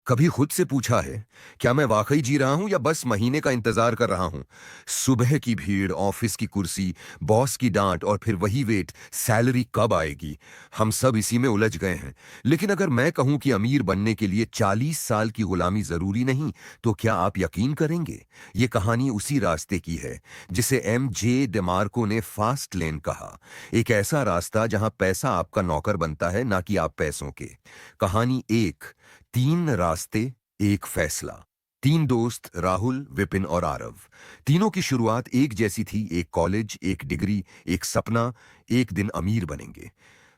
कभी खुद से पूछा है, क्या मैं वाकई जी रहा हूं या बस महीने का इंतजार कर रहा हूं? सुबह की भीड़, ऑफिस की कुर्सी, बॉस की डांट और फिर वही वेट, सैलरी कब आएगी? हम सब इसी में उलझ गए हैं। लेकिन अगर मैं कहूं कि अमीर बनने के लिए 40 साल की गुलामी जरूरी नहीं, तो क्या आप यकीन करेंगे? ये कहानी उसी रास्ते की है जिसे M.J. डेमार्को ने फास्ट लेन कहा। एक ऐसा रास्ता जहां पैसा आपका नौकर बनता है, ना कि आप पैसों के। कहानी एक, तीन रास्ते, एक फैसला। तीन दोस्त, राहुल, विपिन और आरव। तीनों की शुरुआत एक जैसी थी, एक कॉलेज, एक डिग्री, एक सपना, एक दिन अमीर बनेंगे।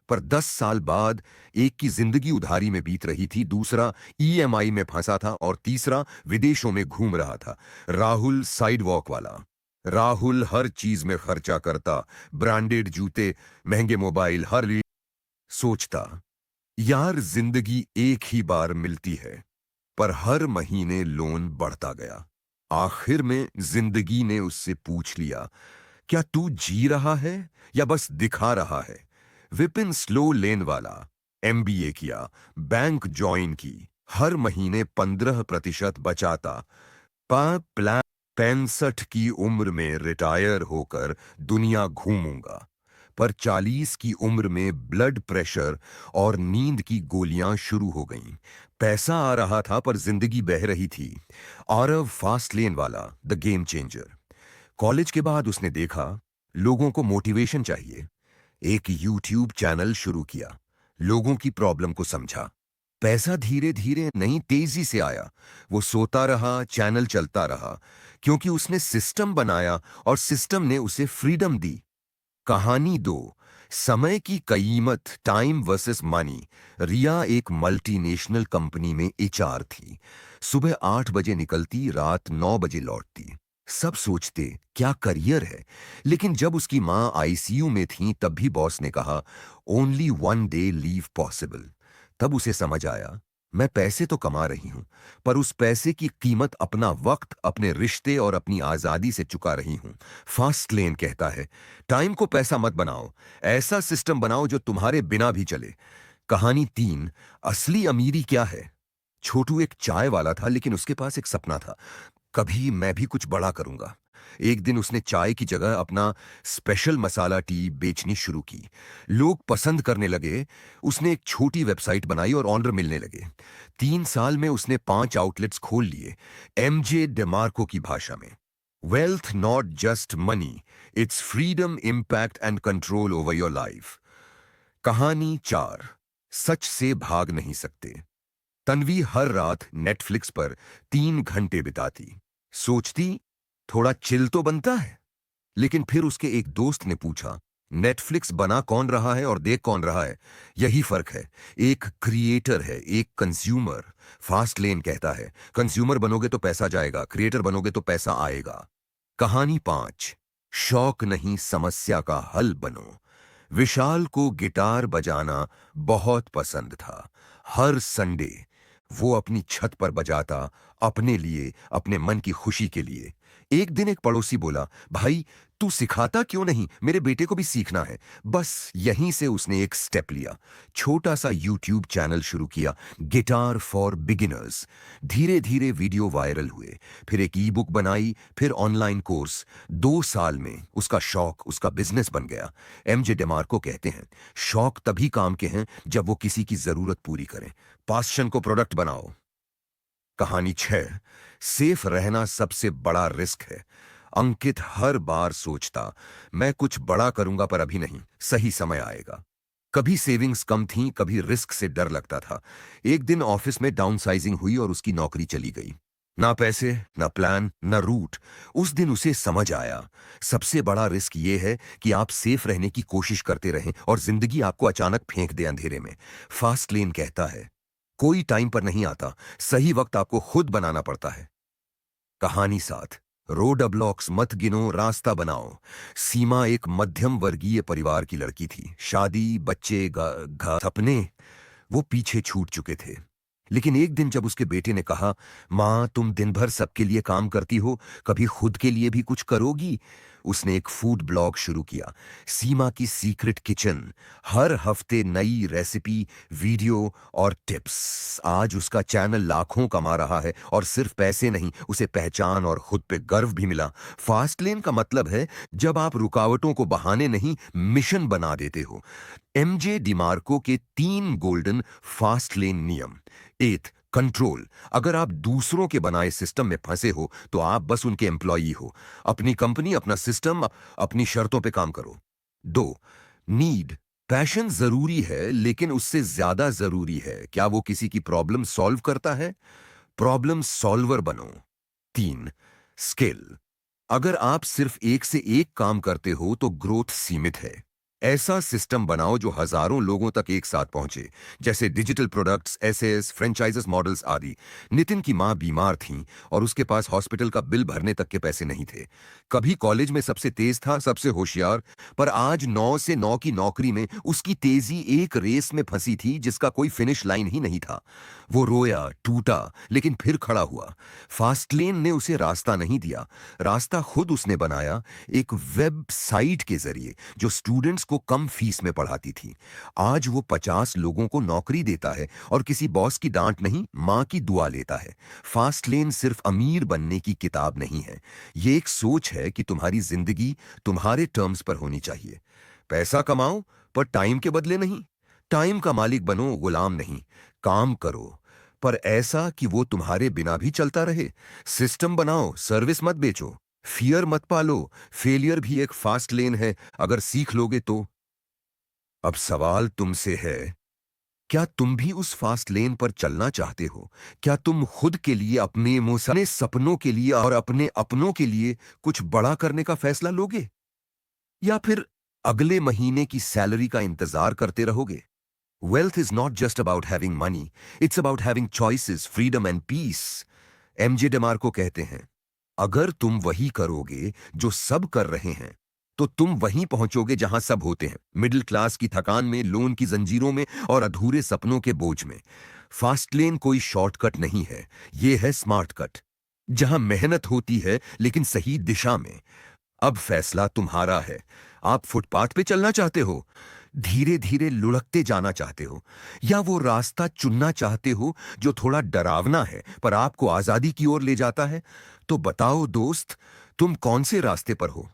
पर 10 साल बाद एक की जिंदगी उधारी में बीत रही थी, दूसरा ईएमआई में फंसा था और तीसरा विदेशों में घूम रहा था। राहुल साइडवॉक वाला। राहुल हर चीज में खर्चा करता, ब्रांडेड जूते, महंगे मोबाइल, सोचता, यार जिंदगी एक ही बार मिलती है। पर हर महीने लोन बढ़ता गया। आखिर में जिंदगी ने उससे पूछ लिया, क्या तू जी रहा है या बस दिखा रहा है? विपिन स्लो लेन वाला, एमबीए किया, बैंक ज्वाइन की, हर महीने 15% बचाता। प्लान 65 की उम्र में रिटायर होकर दुनिया घूमूंगा। पर 40 की उम्र में ब्लड प्रेशर और नींद की गोलियां शुरू हो गईं। पैसा आ रहा था पर जिंदगी बह रही थी। आरव फास्ट लेन वाला, द गेम चेंजर। कॉलेज के बाद उसने देखा लोगों को मोटिवेशन चाहिए। एक यूट्यूब चैनल शुरू किया, लोगों की प्रॉब्लम को समझा। पैसा धीरे धीरे नहीं, तेजी से आया। वो सोता रहा, चैनल चलता रहा, क्योंकि उसने सिस्टम बनाया और सिस्टम ने उसे फ्रीडम दी। कहानी दो, समय की कीमत, टाइम वर्सेस मनी। रिया एक मल्टीनेशनल कंपनी में एचआर थी। सुबह 8 बजे निकलती, रात 9 बजे लौटती। सब सोचते क्या करियर है। लेकिन जब उसकी मां आईसीयू में थी तब भी बॉस ने कहा, only one day leave possible. तब उसे समझ आया, मैं पैसे तो कमा रही हूं, पर उस पैसे की कीमत अपना वक्त, अपने रिश्ते और अपनी आजादी से चुका रही हूं। फास्ट लेन कहता है, टाइम को पैसा मत बनाओ, ऐसा सिस्टम बनाओ जो तुम्हारे बिना भी चले। कहानी तीन, असली अमीरी क्या है? छोटू एक चाय वाला था, लेकिन उसके पास एक सपना था, कभी मैं भी कुछ बड़ा करूंगा। एक दिन उसने चाय की जगह अपना स्पेशल मसाला टी बेचनी शुरू की। लोग पसंद करने लगे। उसने एक छोटी वेबसाइट बनाई और ऑर्डर मिलने लगे। 3 साल में उसने 5 आउटलेट्स खोल लिए। एमजे डेमार्को की भाषा में, wealth not just money, it's freedom, impact and control over your life. कहानी चार, सच से भाग नहीं सकते। तन्वी हर रात नेटफ्लिक्स पर 3 घंटे बिताती। सोचती, थोड़ा चिल तो बनता है। लेकिन फिर उसके एक दोस्त ने पूछा, नेटफ्लिक्स बना कौन रहा है और देख कौन रहा है? यही फर्क है। एक क्रिएटर है, एक कंज्यूमर। फास्ट लेन कहता है, कंज्यूमर बनोगे तो पैसा जाएगा, क्रिएटर बनोगे तो पैसा आएगा। कहानी पांच, शौक नहीं समस्या का हल बनो। विशाल को गिटार बजाना बहुत पसंद था। हर संडे वो अपनी छत पर बजाता, अपने लिए, अपने मन की खुशी के लिए। एक दिन एक पड़ोसी बोला, भाई तू सिखाता क्यों नहीं, मेरे बेटे को भी सीखना है। बस यहीं से उसने एक स्टेप लिया, छोटा सा यूट्यूब चैनल शुरू किया, गिटार फॉर बिगिनर्स। धीरे धीरे वीडियो वायरल हुए, फिर एक ई बुक बनाई, फिर ऑनलाइन कोर्स। 2 साल में उसका शौक उसका बिजनेस बन गया। एमजे डेमार्को कहते हैं, शौक तभी काम के हैं जब वो किसी की जरूरत पूरी करें। पाशन को प्रोडक्ट बनाओ। कहानी 6, सेफ रहना सबसे बड़ा रिस्क है। अंकित हर बार सोचता, मैं कुछ बड़ा करूंगा पर अभी नहीं, सही समय आएगा। कभी सेविंग्स कम थीं, कभी रिस्क से डर लगता था। एक दिन ऑफिस में डाउनसाइजिंग हुई और उसकी नौकरी चली गई। ना पैसे, ना प्लान, ना रूट। उस दिन उसे समझ आया, सबसे बड़ा रिस्क यह है कि आप सेफ रहने की कोशिश करते रहें और जिंदगी आपको अचानक फेंक दे अंधेरे में। फास्ट लेन कहता है, कोई टाइम पर नहीं आता, सही वक्त आपको खुद बनाना पड़ता है। कहानी 7, रोड ब्लॉक्स मत गिनो, रास्ता बनाओ। सीमा एक मध्यम वर्गीय परिवार की लड़की थी। शादी, बच्चे, सपने वो पीछे छूट चुके थे। लेकिन एक दिन जब उसके बेटे ने कहा, माँ तुम दिन भर सबके लिए काम करती हो, कभी खुद के लिए भी कुछ करोगी? उसने एक फूड ब्लॉग शुरू किया, सीमा की सीक्रेट किचन। हर हफ्ते नई रेसिपी, वीडियो और टिप्स। आज उसका चैनल लाखों कमा रहा है और सिर्फ पैसे नहीं, उसे पहचान और खुद पे गर्व भी मिला। फास्ट लेन का मतलब है जब आप रुकावटों को बहाने नहीं, मिशन बना देते हो। एमजे डिमार्को के 3 गोल्डन फास्ट लेन नियम। एथ, कंट्रोल। अगर आप दूसरों के बनाए सिस्टम में फंसे हो तो आप बस उनके एम्प्लॉई हो। अपनी कंपनी, अपना सिस्टम, अपनी शर्तों पे काम करो। 2, नीड। पैशन जरूरी है लेकिन उससे ज्यादा जरूरी है क्या वो किसी की प्रॉब्लम सॉल्व करता है? प्रॉब्लम सॉल्वर बनो। 3, स्किल। अगर आप सिर्फ एक से एक काम करते हो तो ग्रोथ सीमित है। ऐसा सिस्टम बनाओ जो हजारों लोगों तक एक साथ पहुंचे, जैसे digital products, SS, franchises models आदि। नितिन की मां बीमार थी और उसके पास हॉस्पिटल का बिल भरने तक के पैसे नहीं थे। कभी कॉलेज में सबसे तेज था, सबसे होशियार, पर आज 9 से 9 की नौकरी में उसकी तेजी एक रेस में फंसी थी जिसका कोई फिनिश लाइन ही नहीं था। वो रोया, टूटा, लेकिन फिर खड़ा हुआ। फास्टलेन ने उसे रास्ता नहीं दिया, रास्ता खुद उसने बनाया, एक वेबसाइट के जरिए जो स्टूडेंट्स को कम फीस में पढ़ाती थी। आज वो 50 लोगों को नौकरी देता है और किसी बॉस की डांट नहीं, मां की दुआ लेता है। फास्ट लेन सिर्फ अमीर बनने की किताब नहीं है, ये एक सोच है कि तुम्हारी जिंदगी तुम्हारे टर्म्स पर होनी चाहिए। पैसा कमाओ पर टाइम के बदले नहीं। टाइम का मालिक बनो, गुलाम नहीं। काम करो पर ऐसा कि वो तुम्हारे बिना भी चलता रहे। सिस्टम बनाओ, सर्विस मत बेचो। फियर मत पालो, फेलियर भी एक फास्ट लेन है अगर सीख लोगे तो। अब सवाल तुमसे है, क्या तुम भी उस फास्ट लेन पर चलना चाहते हो? क्या तुम खुद के लिए, अपने सपनों के लिए और अपने अपनों के लिए कुछ बड़ा करने का फैसला लोगे, या फिर अगले महीने की सैलरी का इंतजार करते रहोगे? Wealth is not just about having money, it's about having choices, freedom and peace. MJ DeMarco कहते हैं, अगर तुम वही करोगे जो सब कर रहे हैं तो तुम वहीं पहुंचोगे जहां सब होते हैं, मिडिल क्लास की थकान में, लोन की जंजीरों में और अधूरे सपनों के बोझ में। फास्ट लेन कोई शॉर्टकट नहीं है, ये है स्मार्ट कट, जहां मेहनत होती है लेकिन सही दिशा में। अब फैसला तुम्हारा है। आप फुटपाथ पे चलना चाहते हो, धीरे धीरे लुढ़कते जाना चाहते हो, या वो रास्ता चुनना चाहते हो जो थोड़ा डरावना है पर आपको आजादी की ओर ले जाता है? तो बताओ दोस्त, तुम कौन से रास्ते पर हो?